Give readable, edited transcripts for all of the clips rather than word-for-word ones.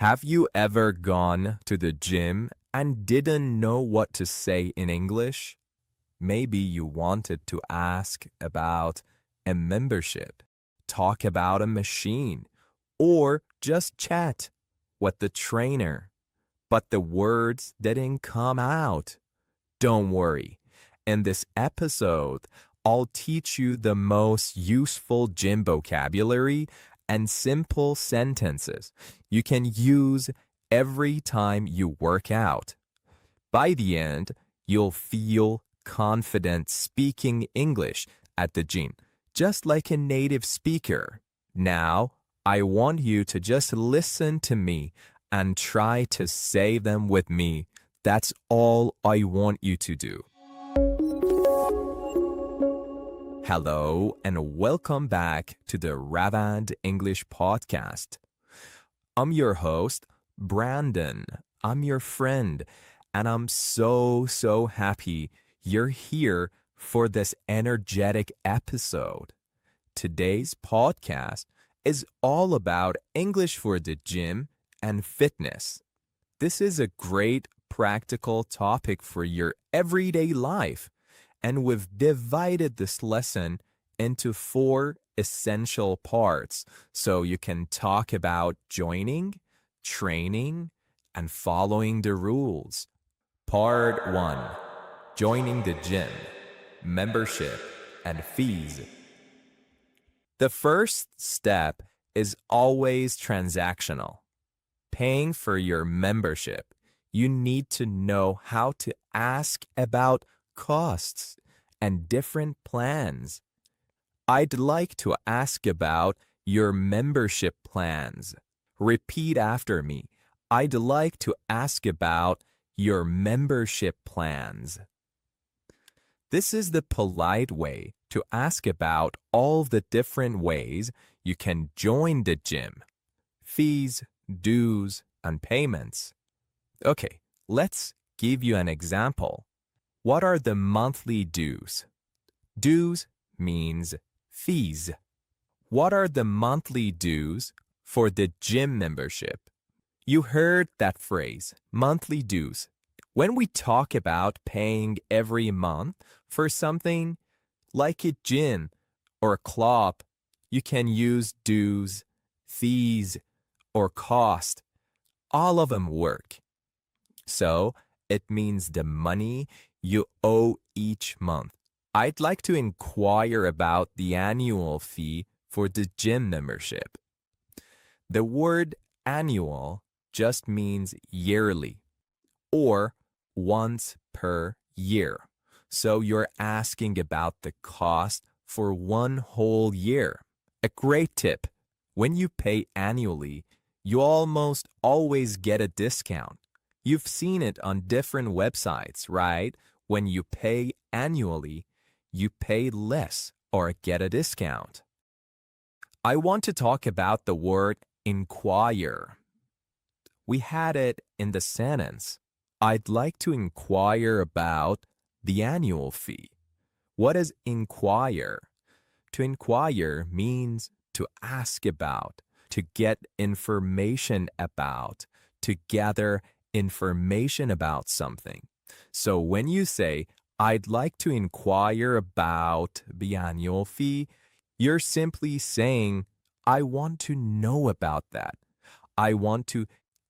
Have you ever gone to the gym and didn't know what to say in English? Maybe you wanted to ask about a membership, talk about a machine, or just chat with the trainer, but the words didn't come out. Don't worry. In this episode, I'll teach you the most useful gym vocabulary and simple sentences you can use every time you work out. By the end, you'll feel confident speaking English at the gym, just like a native speaker. Now, I want you to just listen to me and try to say them with me. That's all I want you to do. Hello and welcome back to the Ravand English Podcast. I'm your host, Brandon. I'm your friend, and I'm so happy you're here for this energetic episode. Today's podcast is all about English for the gym and fitness. This is a great practical topic for your everyday life. And we've divided this lesson into 4 essential parts so you can talk about joining, training, and following the rules. Part 1. Joining the gym, membership, and fees. The first step is always transactional. Paying for your membership, you need to know how to ask about costs and different plans. I'd like to ask about your membership plans. Repeat after me. I'd like to ask about your membership plans. This is the polite way to ask about all the different ways you can join the gym. Fees, dues, and payments. Okay, let's give you an example. What are the monthly dues? Dues means fees. What are the monthly dues for the gym membership? You heard that phrase, monthly dues. When we talk about paying every month for something like a gym or a club, you can use dues, fees, or cost. All of them work. So it means the money you owe each month. I'd like to inquire about the annual fee for the gym membership. The word annual just means yearly or once per year. So you're asking about the cost for one whole year. A great tip. When you pay annually, you almost always get a discount. You've seen it on different websites, right? When you pay annually, you pay less or get a discount. I want to talk about the word inquire. We had it in the sentence. I'd like to inquire about the annual fee. What is inquire? To inquire means to ask about, to get information about, to gather information about something. So when you say, I'd like to inquire about the annual fee, you're simply saying, I want to know about that. I want to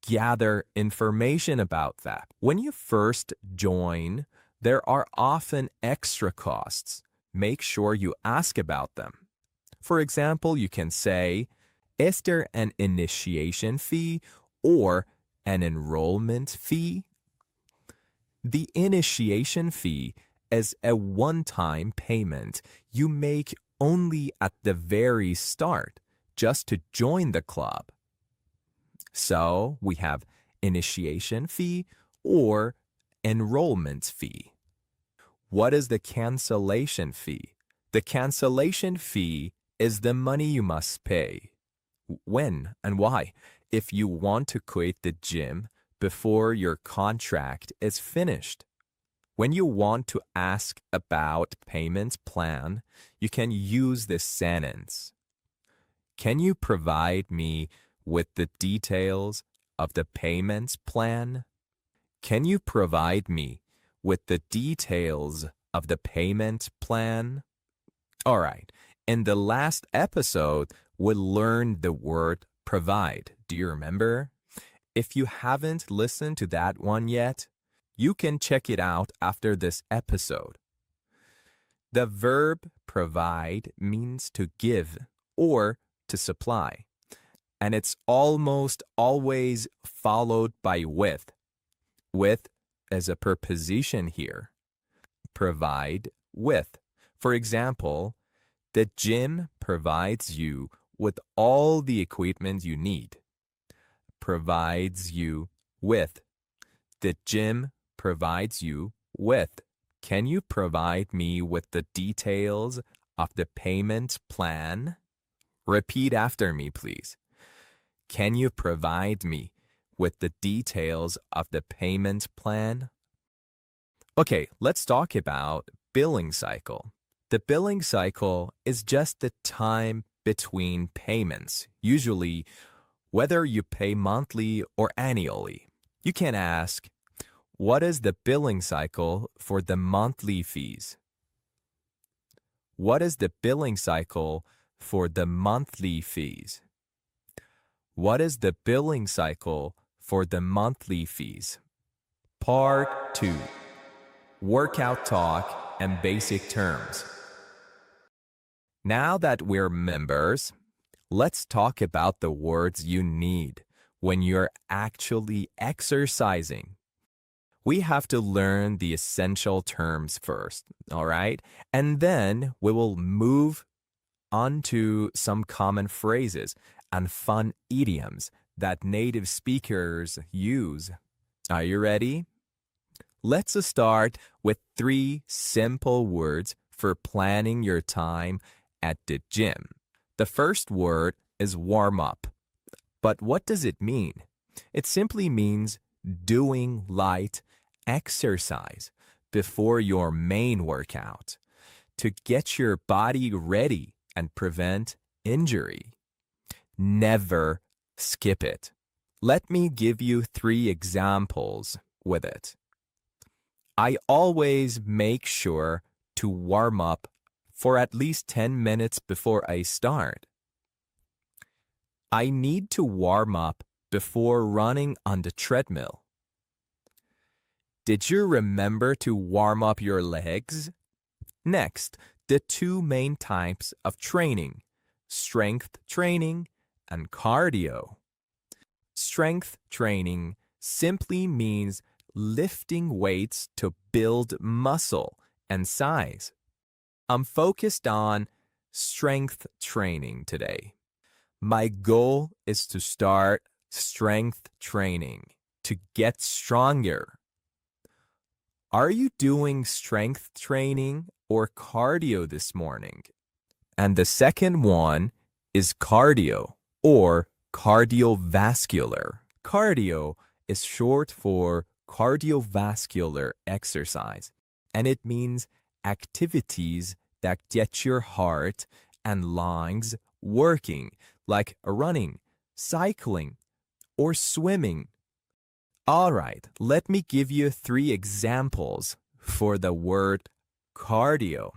gather information about that. When you first join, there are often extra costs. Make sure you ask about them. For example, you can say, is there an initiation fee or an enrollment fee? The initiation fee is a one-time payment you make only at the very start, just to join the club. So we have initiation fee or enrollment fee. What is the cancellation fee? The cancellation fee is the money you must pay. When and why? If you want to quit the gym before your contract is finished. When you want to ask about payment plan, you can use this sentence. Can you provide me with the details of the payment plan? Can you provide me with the details of the payment plan? All right. In the last episode, we learned the word provide. Do you remember? If you haven't listened to that one yet, you can check it out after this episode. The verb provide means to give or to supply, and it's almost always followed by with. With as a preposition here. Provide with. For example, the gym provides you with all the equipment you need. Provides you with. The gym provides you with. Can you provide me with the details of the payment plan? Repeat after me, please. Can you provide me with the details of the payment plan? Okay, let's talk about billing cycle. The billing cycle is just the time between payments, usually whether you pay monthly or annually. You can ask, what is the billing cycle for the monthly fees? What is the billing cycle for the monthly fees? What is the billing cycle for the monthly fees? Part 2. Workout talk and basic terms. Now that we're members, let's talk about the words you need when you're actually exercising. We have to learn the essential terms first, all right? And then we will move on to some common phrases and fun idioms that native speakers use. Are you ready? Let's start with 3 simple words for planning your time at the gym. The first word is warm up. But what does it mean? It simply means doing light exercise before your main workout to get your body ready and prevent injury. Never skip it. Let me give you 3 examples with it. I always make sure to warm up for at least 10 minutes before I start. I need to warm up before running on the treadmill. Did you remember to warm up your legs? Next, the 2 main types of training, strength training and cardio. Strength training simply means lifting weights to build muscle and size. I'm focused on strength training today. My goal is to start strength training to get stronger. Are you doing strength training or cardio this morning? And the second one is cardio or cardiovascular. Cardio is short for cardiovascular exercise, and it means activities that get your heart and lungs working, like running, cycling, or swimming. All right, let me give you 3 examples for the word cardio.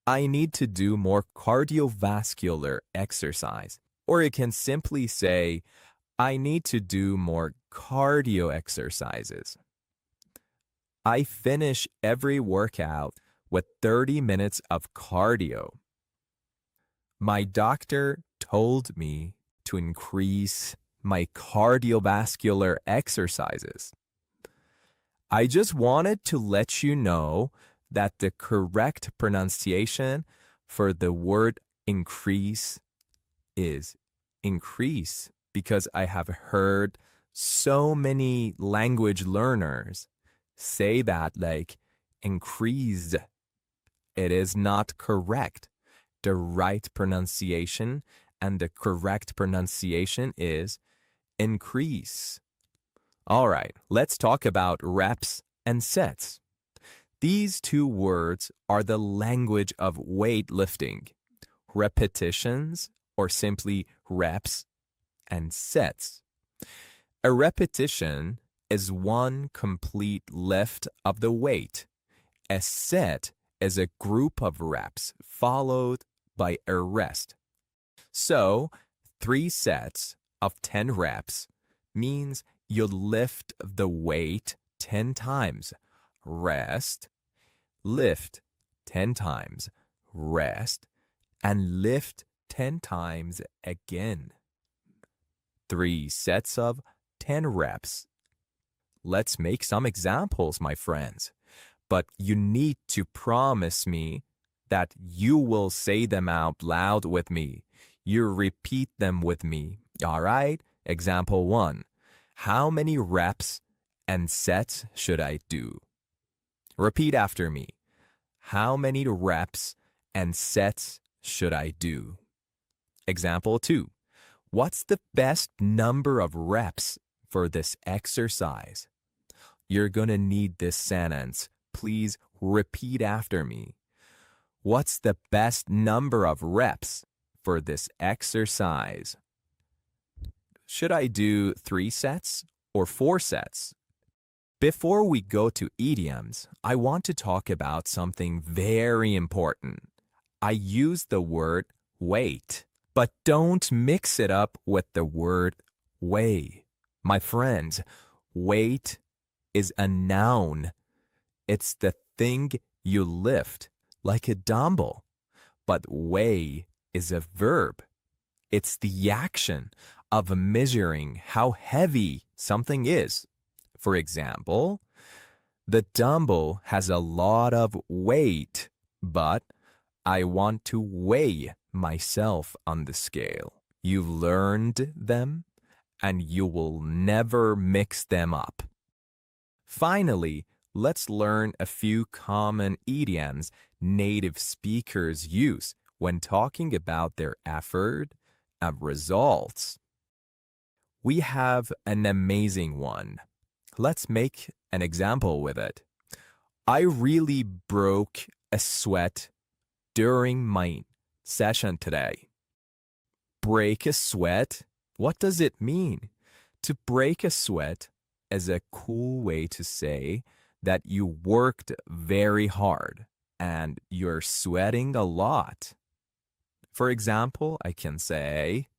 I need to do more cardiovascular exercise. Or you can simply say, I need to do more cardio exercises. I finish every workout with 30 minutes of cardio. My doctor told me to increase my cardiovascular exercises. I just wanted to let you know that the correct pronunciation for the word increase is increase, because I have heard so many language learners say that like increased. It is not correct. The right pronunciation and the correct pronunciation is increase. All right, let's talk about reps and sets. These 2 words are the language of weightlifting. Repetitions, or simply reps, and sets. A repetition is one complete lift of the weight. A set is a group of reps followed by a rest. So, 3 sets of 10 reps means you lift the weight 10 times, rest, lift 10 times, rest, and lift 10 times again. 3 sets of 10 reps. Let's make some examples, my friends. But you need to promise me that you will say them out loud with me. You repeat them with me. All right? Example 1. How many reps and sets should I do? Repeat after me. How many reps and sets should I do? Example 2. What's the best number of reps for this exercise? You're gonna need this sentence. Please repeat after me. What's the best number of reps for this exercise? Should I do 3 sets or 4 sets? Before we go to idioms, I want to talk about something very important. I use the word weight, but don't mix it up with the word weigh. My friends, weight is a noun. It's the thing you lift, like a dumbbell. But weigh is a verb. It's the action of measuring how heavy something is. For example, the dumbbell has a lot of weight, but I want to weigh myself on the scale. You've learned them, and you will never mix them up. Finally, let's learn a few common idioms native speakers use when talking about their effort and results. We have an amazing one. Let's make an example with it. I really broke a sweat during my session today. Break a sweat? What does it mean? To break a sweat is a cool way to say that you worked very hard and you're sweating a lot. For example, I can say,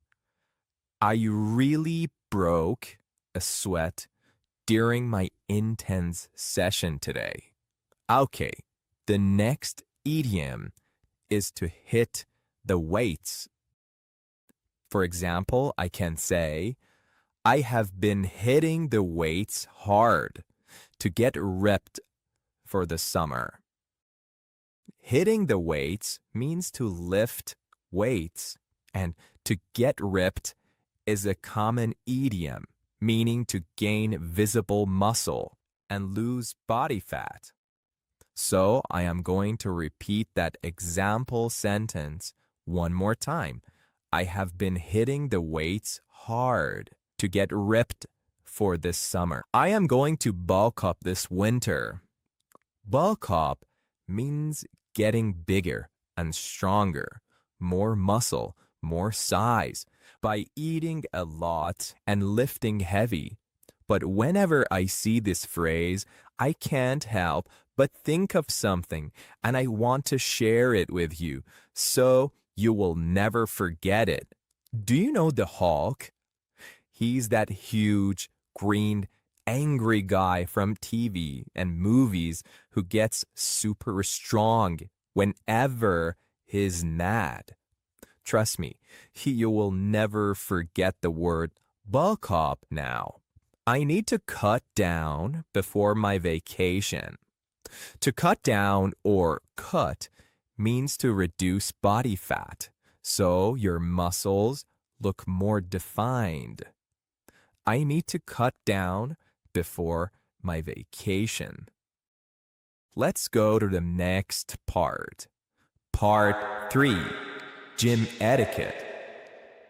I really broke a sweat during my intense session today. Okay, the next idiom is to hit the weights. For example, I can say, I have been hitting the weights hard to get ripped for the summer. Hitting the weights means to lift weights, and to get ripped is a common idiom, meaning to gain visible muscle and lose body fat. So I am going to repeat that example sentence one more time. I have been hitting the weights hard to get ripped for this summer. I am going to bulk up this winter. Bulk up means getting bigger and stronger, more muscle, more size, by eating a lot and lifting heavy. But whenever I see this phrase, I can't help but think of something, and I want to share it with you, so you will never forget it. Do you know the Hulk? He's that huge, green, angry guy from TV and movies who gets super strong whenever he's mad. Trust me, you will never forget the word bulk up now. I need to cut down before my vacation. To cut down or cut means to reduce body fat, so your muscles look more defined. I need to cut down before my vacation. Let's go to the next part. Part 3, Gym Etiquette,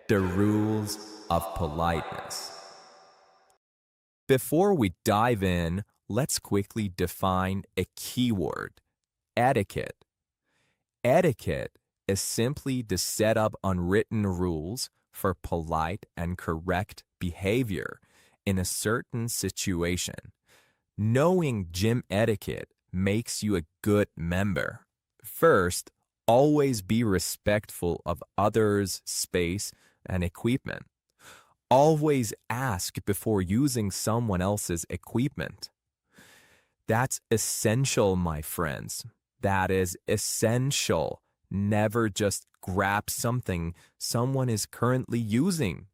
the rules of politeness. Before we dive in, let's quickly define a keyword, etiquette. Etiquette is simply the set of unwritten rules for polite and correct behavior in a certain situation. Knowing gym etiquette makes you a good member. First, always be respectful of others' space and equipment. Always ask before using someone else's equipment. That's essential, my friends. That is essential. Never just grab something someone is currently using,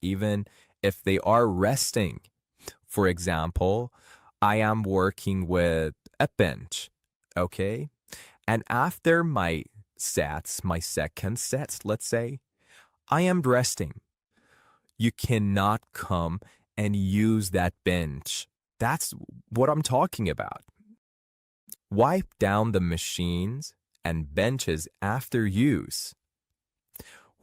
even if they are resting. For example, I am working with a bench, okay? And after my second set, let's say, I am resting. You cannot come and use that bench. That's what I'm talking about. Wipe down the machines and benches after use.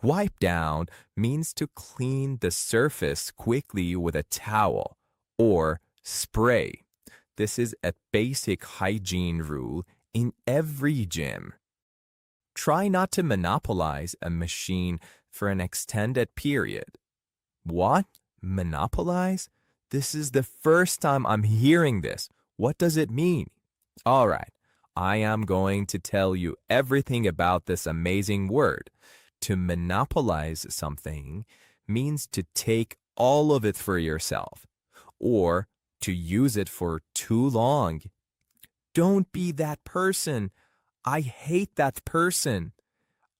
Wipe down means to clean the surface quickly with a towel or spray. This is a basic hygiene rule in every gym. Try not to monopolize a machine for an extended period. What? Monopolize? This is the first time I'm hearing this. What does it mean? All right, I am going to tell you everything about this amazing word. To monopolize something means to take all of it for yourself or to use it for too long. Don't be that person. I hate that person.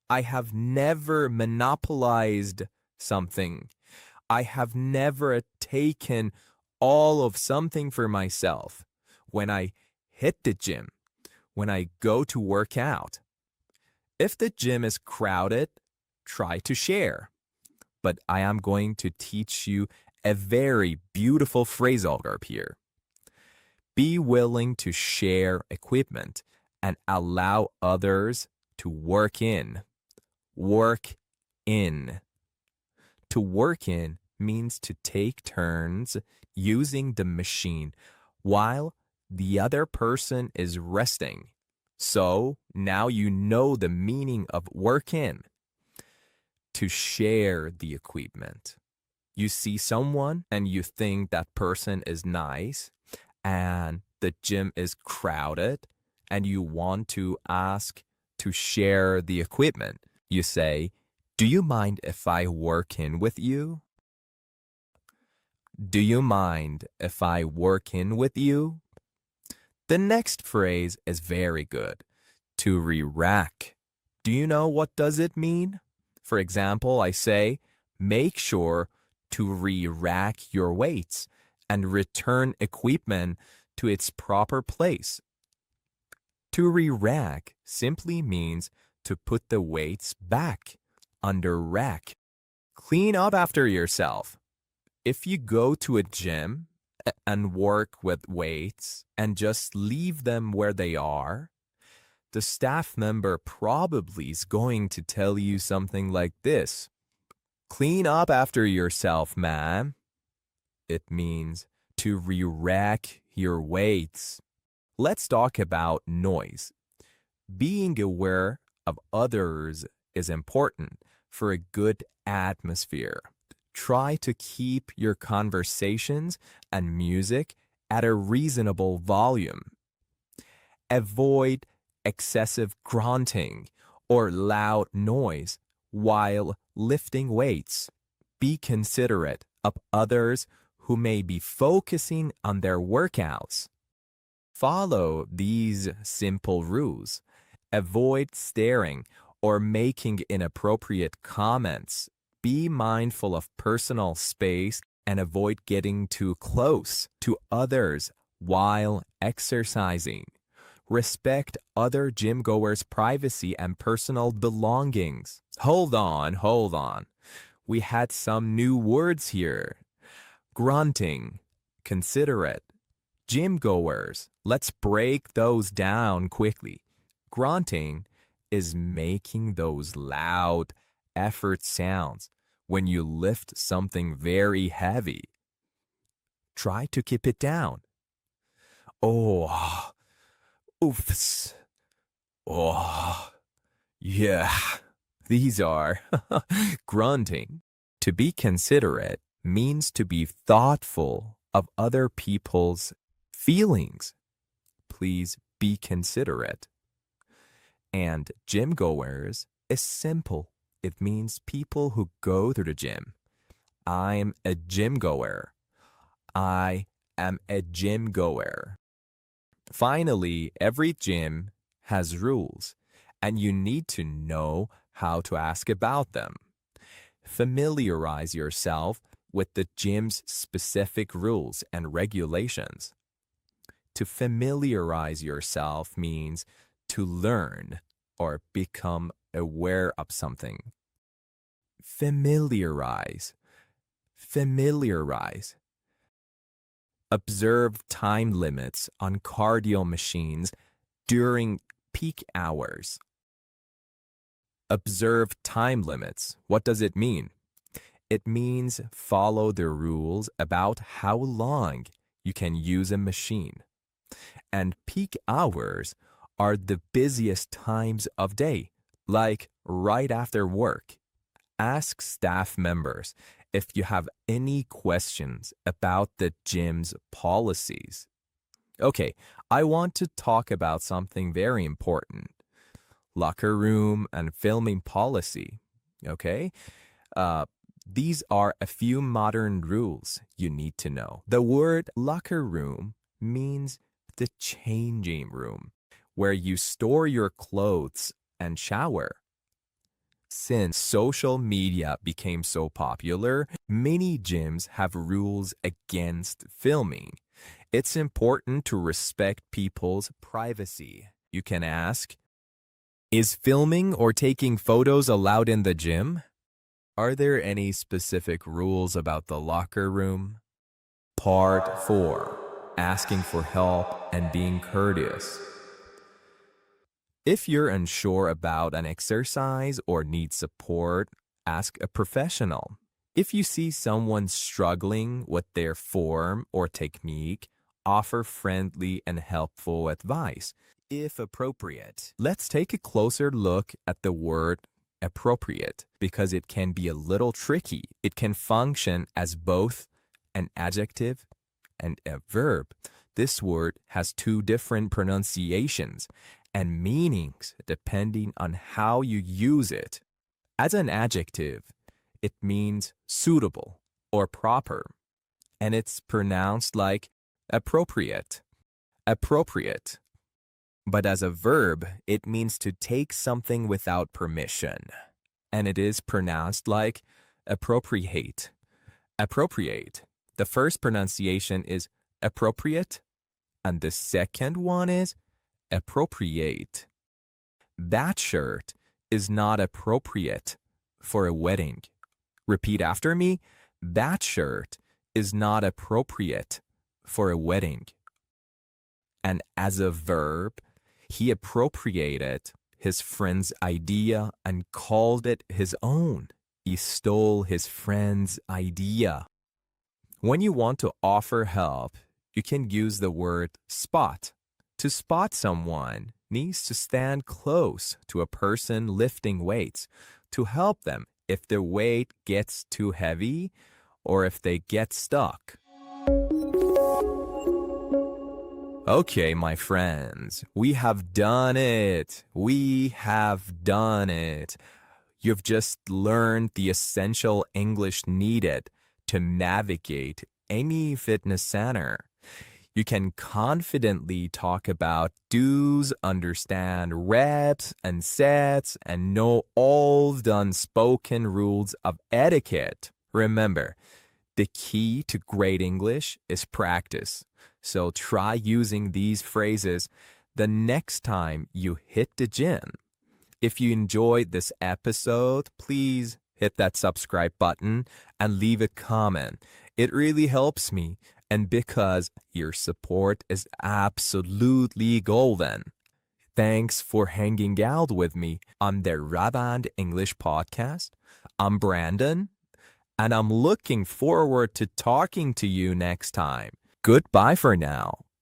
I have never monopolized something. I have never taken all of something for myself. When I hit the gym, when I go to work out. If the gym is crowded, try to share. But I am going to teach you a very beautiful phrasal verb here. Be willing to share equipment and allow others to work in. Work in. To work in means to take turns using the machine while the other person is resting. So now you know the meaning of work in. To share the equipment. You see someone and you think that person is nice and the gym is crowded and you want to ask to share the equipment. You say, "Do you mind if I work in with you? Do you mind if I work in with you?" The next phrase is very good. To re-rack. Do you know what does it mean? For example, I say, make sure to re-rack your weights and return equipment to its proper place. To re-rack simply means to put the weights back under rack. Clean up after yourself. If you go to a gym and work with weights and just leave them where they are, the staff member probably is going to tell you something like this. Clean up after yourself, ma'am. It means to re-rack your weights. Let's talk about noise. Being aware of others is important for a good atmosphere. Try to keep your conversations and music at a reasonable volume. Avoid excessive grunting or loud noise while lifting weights. Be considerate of others who may be focusing on their workouts. Follow these simple rules. Avoid staring or making inappropriate comments. Be mindful of personal space and avoid getting too close to others while exercising. Respect other gym-goers' privacy and personal belongings. Hold on. We had some new words here. Grunting, considerate, gym-goers. Let's break those down quickly. Grunting is making those loud effort sounds when you lift something very heavy. Try to keep it down. Oh, oofs. Oh, yeah. These are grunting. To be considerate means to be thoughtful of other people's feelings. Please be considerate. And gym goers is simple. It means people who go to the gym. I'm a gym goer. I am a gym goer. Finally, every gym has rules, and you need to know how to ask about them. Familiarize yourself with the gym's specific rules and regulations. To familiarize yourself means to learn or become aware of something. Familiarize. Familiarize. Observe time limits on cardio machines during peak hours. Observe time limits. What does it mean? It means follow the rules about how long you can use a machine. And peak hours are the busiest times of day, like right after work. Ask staff members if you have any questions about the gym's policies. Okay, I want to talk about something very important. Locker room and filming policy. Okay? These are a few modern rules you need to know. The word locker room means the changing room, where you store your clothes and shower. Since social media became so popular, many gyms have rules against filming. It's important to respect people's privacy. You can ask, is filming or taking photos allowed in the gym? Are there any specific rules about the locker room? Part 4. Asking for help and being courteous. If you're unsure about an exercise or need support, ask a professional. If you see someone struggling with their form or technique, offer friendly and helpful advice, if appropriate. Let's take a closer look at the word appropriate because it can be a little tricky. It can function as both an adjective and a verb. This word has two different pronunciations and meanings depending on how you use it. As an adjective, it means suitable or proper, and it's pronounced like appropriate, appropriate. But as a verb, it means to take something without permission, and it is pronounced like appropriate, appropriate. The first pronunciation is appropriate, and the second one is appropriate. That shirt is not appropriate for a wedding. Repeat after me. That shirt is not appropriate for a wedding. And as a verb, he appropriated his friend's idea and called it his own. He stole his friend's idea. When you want to offer help, you can use the word spot. To spot someone needs to stand close to a person lifting weights to help them if the weight gets too heavy or if they get stuck. Okay, my friends, we have done it. We have done it. You've just learned the essential English needed to navigate any fitness center. You can confidently talk about do's, understand reps and sets, and know all the unspoken rules of etiquette. Remember, the key to great English is practice. So try using these phrases the next time you hit the gym. If you enjoyed this episode, please hit that subscribe button and leave a comment. It really helps me, and because your support is absolutely golden. Thanks for hanging out with me on the Ravand English Podcast. I'm Brandon, and I'm looking forward to talking to you next time. Goodbye for now.